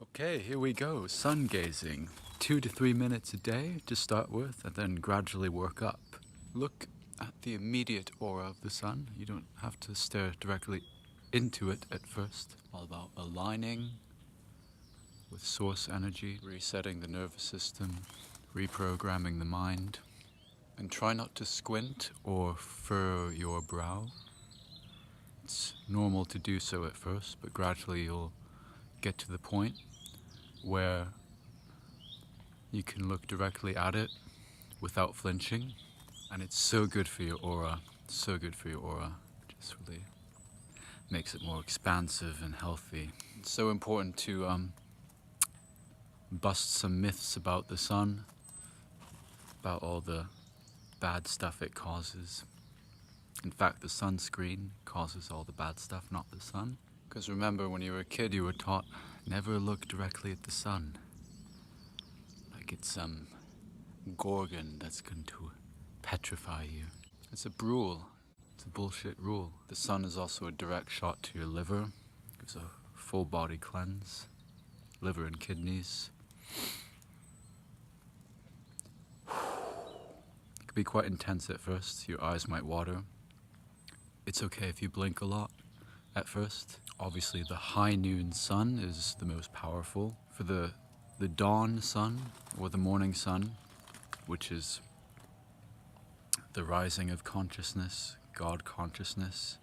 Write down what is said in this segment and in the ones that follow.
Okay, here we go. Sun gazing. 2 to 3 minutes a day to start with, and then gradually work up. Look at the immediate aura of the sun. You don't have to stare directly into it at first. All about aligning with source energy, resetting the nervous system, reprogramming the mind. And try not to squint or furrow your brow. It's normal to do so at first, but gradually you'll get to the point where you can look directly at it without flinching, and it's so good for your aura, so good for your aura. Just really makes it more expansive and healthy. It's so important to bust some myths about the sun, about all the bad stuff it causes. In fact, the sunscreen causes all the bad stuff, not the sun. Because remember, when you were a kid, you were taught never look directly at the sun. Like it's some gorgon that's going to petrify you. It's a rule. It's a bullshit rule. The sun is also a direct shot to your liver. Gives a full body cleanse. Liver and kidneys. It can be quite intense at first. Your eyes might water. It's okay if you blink a lot at first. Obviously the high noon sun is the most powerful. For the dawn sun or the morning sun, which is the rising of consciousness, God consciousness,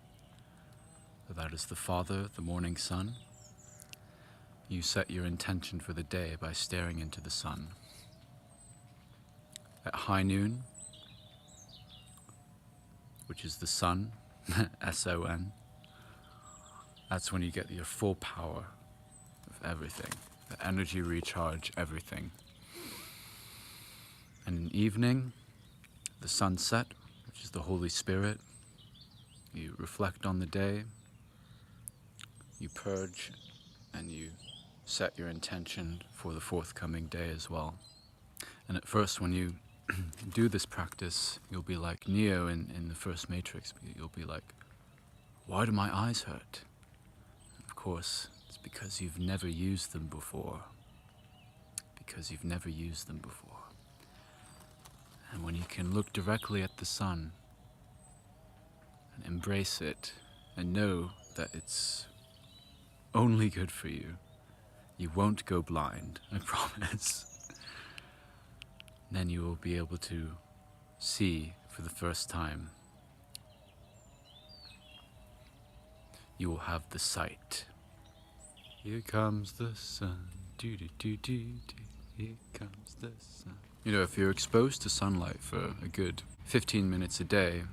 that is the Father, the morning sun. You set your intention for the day by staring into the sun. At high noon, which is the sun, S-O-N, that's when you get your full power of everything, the energy recharge, everything. And in evening, the sunset, which is the Holy Spirit, you reflect on the day, you purge, and you set your intention for the forthcoming day as well. And at first, when you do this practice, you'll be like Neo in the first Matrix. You'll be like, why do my eyes hurt? Of course, it's because you've never used them before. Because you've never used them before. And when you can look directly at the sun and embrace it and know that it's only good for you, you won't go blind, I promise. Then you will be able to see for the first time. You will have the sight. Here comes the sun, do do do do do. Here comes the sun. You know, if you're exposed to sunlight for a good 15 minutes a day,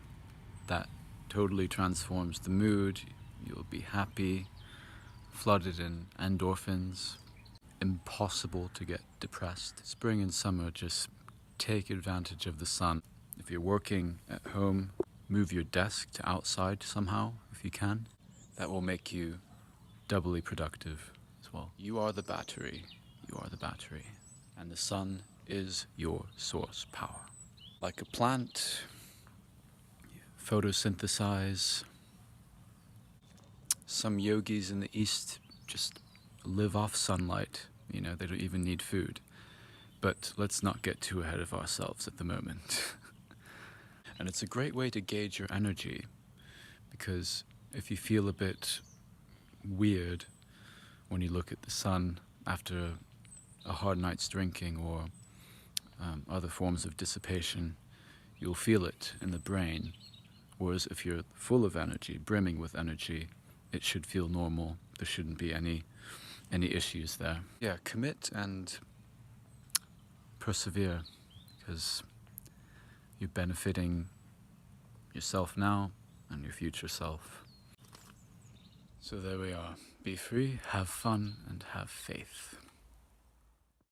that totally transforms the mood. You'll be happy, flooded in endorphins. Impossible to get depressed. Spring and summer, just take advantage of the sun. If you're working at home, move your desk to outside somehow, if you can. That will make you doubly productive as well. You are the battery. You are the battery. And the sun is your source power. Like a plant, you photosynthesize. Some yogis in the East just live off sunlight. You know, they don't even need food. But let's not get too ahead of ourselves at the moment. And it's a great way to gauge your energy, because if you feel a bit weird when you look at the sun after a hard night's drinking or other forms of dissipation, you'll feel it in the brain. Whereas if you're full of energy, brimming with energy, it should feel normal. There shouldn't be any issues there. Yeah, commit and persevere, because you're benefiting yourself now and your future self. So there we are. Be free, have fun, and have faith.